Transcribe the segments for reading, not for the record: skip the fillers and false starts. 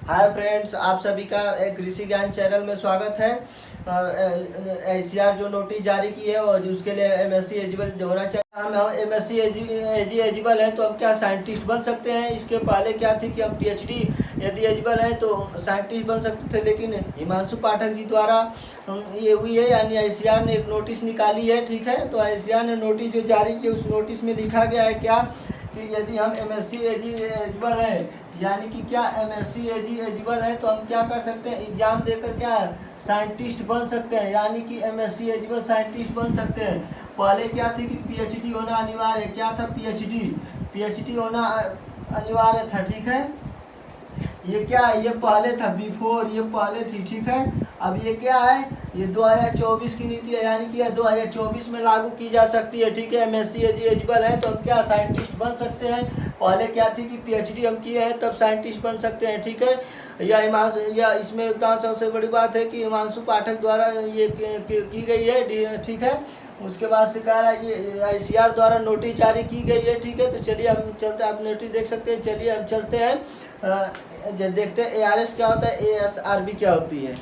Hi friends, आप सभी का एक कृषि ज्ञान चैनल में स्वागत है। एसीआर जो नोटिस जारी की है और उसके लिए एमएससी एलिजिबल होना चाहिए। हम एमएससी एलिजिबल है तो हम क्या साइंटिस्ट बन सकते हैं। इसके पहले क्या थी कि हम पीएचडी यदि एलिजिबल है तो साइंटिस्ट बन सकते थे, लेकिन हिमांशु पाठक जी द्वारा ये हुई है, यानी एसीआर ने एक नोटिस निकाली है। ठीक है, तो एसीआर ने नोटिस जो जारी की उस नोटिस में लिखा गया है क्या कि यदि हम एमएससी एलिजिबल है, यानी कि क्या एमएससी एलिजिबल है तो हम क्या कर सकते हैं, एग्जाम देकर क्या साइंटिस्ट बन सकते हैं, यानी कि एमएससी एलिजिबल साइंटिस्ट बन सकते हैं। पहले क्या थी कि पीएचडी होना अनिवार्य, क्या था पीएचडी होना अनिवार्य था। ठीक है, ये क्या है, ये पहले था, बिफोर ये पहले थी। ठीक है, अब ये क्या है, ये 2024 की नीति है, यानी कि 2024 में लागू की जा सकती है। ठीक है, एमएससी एलिजिबल है तो हम क्या साइंटिस्ट बन सकते हैं। पहले क्या थी कि पीएचडी हम किए हैं तब साइंटिस्ट बन सकते हैं। ठीक है, या इसमें योगदान सबसे बड़ी बात है कि हिमांशु पाठक द्वारा ये की गई है। ठीक है, उसके बाद से कह रहा है ये आईसीआर द्वारा नोटिस जारी की गई है। ठीक है, तो चलिए हम चलते हैं, आप नोटिस देख सकते हैं। चलिए हम चलते हैं, देखते हैं एआरएस क्या होता है, एएसआरबी क्या होती है।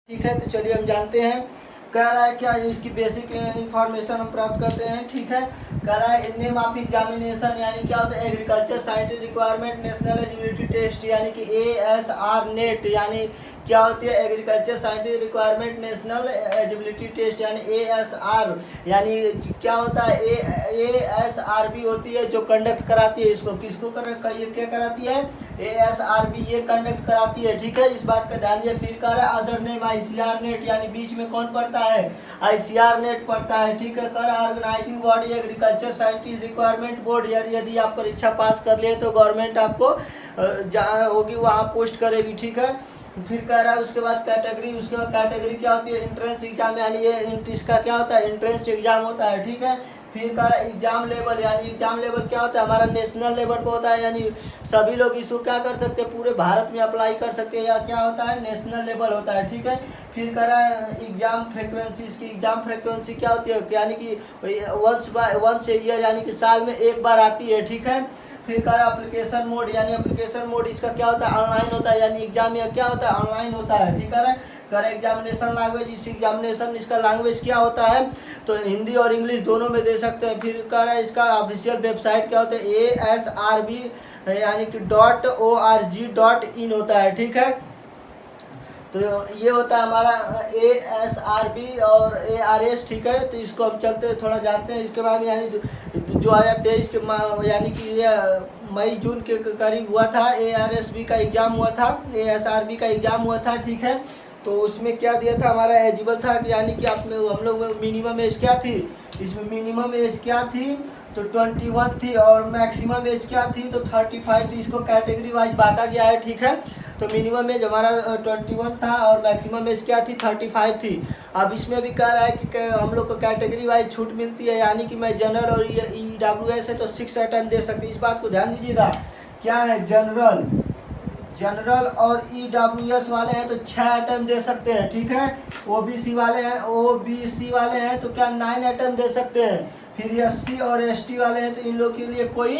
ठीक है, तो चलिए हम जानते हैं। कह रहा है क्या, इसकी बेसिक इंफॉर्मेशन हम प्राप्त करते हैं। ठीक है, कह रहा है नेम ऑफ एग्जामिनेशन, यानी क्या होता है agriculture scientific requirement national eligibility test, यानी कि एएसआर नेट, यानी क्या होती है agriculture scientific requirement national eligibility test, यानी एएसआर। यानी क्या होता है एएसआरबी होती है जो कंडक्ट कराती है इसको, किसको ये क्या कराती है, एएसआरबी ये कंडक्ट कराती है। ठीक है, इस बात का ध्यान दिया। फिर कह रहा है अदर नेम आईसीआर नेट, यानी बीच में कौन पड़ता है, आईसीआर नेट पड़ता है। ठीक है, कर organizing body agriculture scientist requirement board, यार यदि आप परीक्षा पास कर लिए तो गवर्नमेंट आपको जहाँ होगी वहाँ पोस्ट करेगी। ठीक है, फिर कह रहा है उसके बाद कैटेगरी, उसके बाद कैटेगरी क्या होती है, एंट्रेंस एग्जाम, यानी ये इसका क्या होता है, एंट्रेंस एग्जाम होता है। ठीक है, फिर कह रहा है एग्जाम लेवल, यानी एग्जाम लेवल क्या होता है, हमारा नेशनल लेवल पर होता है, यानी सभी लोग इसको क्या कर सकते हैं, पूरे भारत में अप्लाई कर सकते हैं, या क्या होता है नेशनल लेवल होता है। ठीक है, फिर कह रहा है एग्जाम फ्रिक्वेंसी, इसकी एग्जाम फ्रिक्वेंसी क्या होती है, यानी कि वंस ए ईयर, यानी कि साल में एक बार आती है। ठीक है, फिर कह रहा है एप्लीकेशन मोड, यानी एप्लीकेशन मोड इसका क्या होता है, ऑनलाइन होता है, यानी एग्जाम या क्या होता है ऑनलाइन होता है। ठीक है, कर एग्जामिनेशन लैंग्वेज, इस एग्जामिनेशन इसका लैंग्वेज क्या होता है, तो हिंदी और इंग्लिश दोनों में दे सकते हैं। फिर कह रहा है इसका ऑफिशियल वेबसाइट क्या होता है, ASRB यानी कि .org.in होता है। ठीक है, तो ये होता है हमारा ASRB और ARS। ठीक है, तो इसको हम चलते थोड़ा जानते हैं। इसके बाद यानी 2023 के यानी कि ये मई जून के करीब हुआ था, ARSB का एग्ज़ाम हुआ था, ASRB का एग्ज़ाम हुआ था। ठीक है, तो उसमें क्या दिया था, हमारा एलिजिबल था कि यानी कि आप में हम लोग में मिनिमम एज क्या थी, इसमें मिनिमम एज क्या थी तो 21 थी, और मैक्सिमम एज क्या थी तो 35 थी। इसको कैटेगरी वाइज बांटा गया है। ठीक है, तो मिनिमम एज हमारा 21 था और मैक्सिमम एज क्या थी 35 थी। अब इसमें भी कह रहा है कि हम लोग को कैटेगरी वाइज छूट मिलती है, यानी कि मैं जनरल और EWS है तो 6 अटेम्प्ट दे सकती है। इस बात को ध्यान दीजिएगा, क्या है जनरल और EWS वाले हैं तो 6 अटेम्प्ट दे सकते हैं। ठीक है, OBC वाले हैं तो क्या 9 अटेम्प्ट दे सकते हैं। फिर SC और ST वाले हैं तो इन लोग के लिए कोई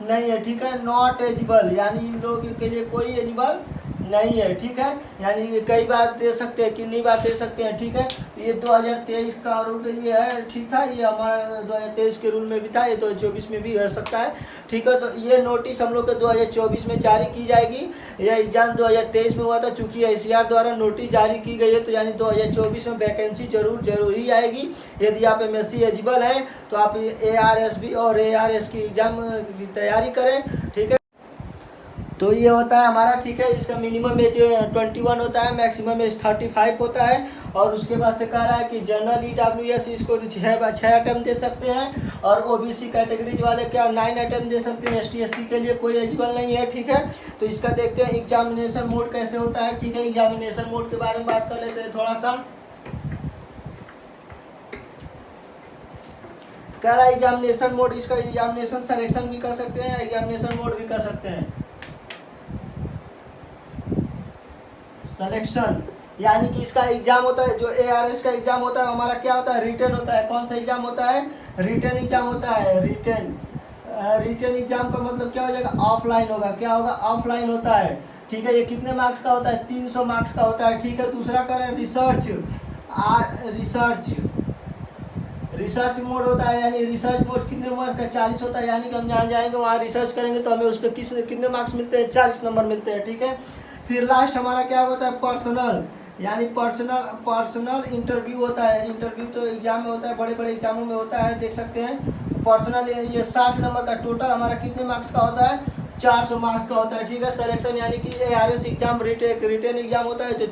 नहीं है। ठीक है, नॉट एलिजिबल, यानी इन लोगों के लिए कोई एलिजिबल नहीं है। ठीक है, यानी कई बार दे सकते हैं, कितनी बार दे सकते हैं। ठीक है, ये 2023 का रूल ये है। ठीक था, ये हमारा 2023 के रूल में भी था, ये 2024 में भी हो सकता है। ठीक है, तो ये नोटिस हम लोग को 2024 में जारी की जाएगी। यह एग्जाम 2023 में हुआ था, चूंकि आईसीआर द्वारा नोटिस जारी की गई है तो यानी 2024 में वैकेंसी जरूर ही आएगी। यदि आप एमएससी एलिजिबल हैं तो आप ARSB और ARS की एग्जाम की तैयारी करें। ठीक है, तो ये होता है हमारा। ठीक है, इसका मिनिमम एज 21 होता है, मैक्सिमम एज 35 होता है। और उसके बाद से कह रहा है कि जनरल EWS इसको 6 अटेम्प्ट दे सकते हैं, और OBC कैटेगरीज वाले क्या 9 अटेम्प्ट दे सकते हैं। ST SC के लिए कोई एलिजिबल नहीं है। ठीक है, तो इसका देखते हैं एग्जामिनेशन मोड कैसे होता है। ठीक है, एग्जामिनेशन मोड के बारे में बात कर लेते हैं थोड़ा सा। कह रहा है एग्जामिनेशन मोड, इसका एग्जामिनेशन सिलेक्शन भी कर सकते हैं, एग्जामिनेशन मोड भी कर सकते हैं। सिलेक्शन यानी कि इसका एग्जाम होता है, जो ARS का एग्जाम होता है हमारा क्या होता है, रिटन होता है। कौन सा एग्जाम होता है, रिटन एग्जाम होता है। रिटन रिटन एग्जाम का मतलब क्या हो जाएगा, ऑफलाइन होगा। क्या होगा, ऑफलाइन होता है। ठीक है, ये कितने मार्क्स का होता है, 300 मार्क्स का होता है। ठीक है, दूसरा करें रिसर्च। रिसर्च मोड होता है, यानी रिसर्च मोड कितने मार्क्स का, 40 होता है। यानी कि हम जहाँ जाएंगे वहाँ रिसर्च करेंगे तो हमें उस पर कितने मार्क्स मिलते हैं, 40 नंबर मिलते हैं। ठीक है, फिर लास्ट हमारा क्या होता है, पर्सनल, यानी पर्सनल इंटरव्यू होता है। इंटरव्यू तो एग्जाम में होता है, बड़े बड़े एग्जामों में होता है, देख सकते हैं। पर्सनल ये 60 नंबर का, टोटल हमारा कितने मार्क्स का होता है, 400 मार्क्स का होता है। ठीक है, सिलेक्शन यानी कि ARS एग्जाम रिटेन एग्जाम होता है जो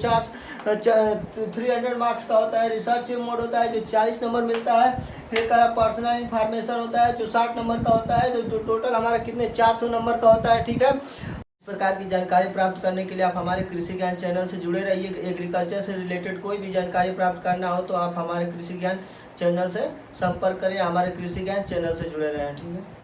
300 मार्क्स का होता है। रिसर्च मोड होता है जो 40 नंबर मिलता है। फिर का पर्सनल इंफॉर्मेशन होता है जो 60 नंबर का होता है, जो टोटल हमारा कितने 400 नंबर का होता है। ठीक है, इस प्रकार की जानकारी प्राप्त करने के लिए आप हमारे कृषि ज्ञान चैनल से जुड़े रहिए। एग्रीकल्चर से रिलेटेड कोई भी जानकारी प्राप्त करना हो तो आप हमारे कृषि ज्ञान चैनल से संपर्क करें, हमारे कृषि ज्ञान चैनल से जुड़े रहें। ठीक है।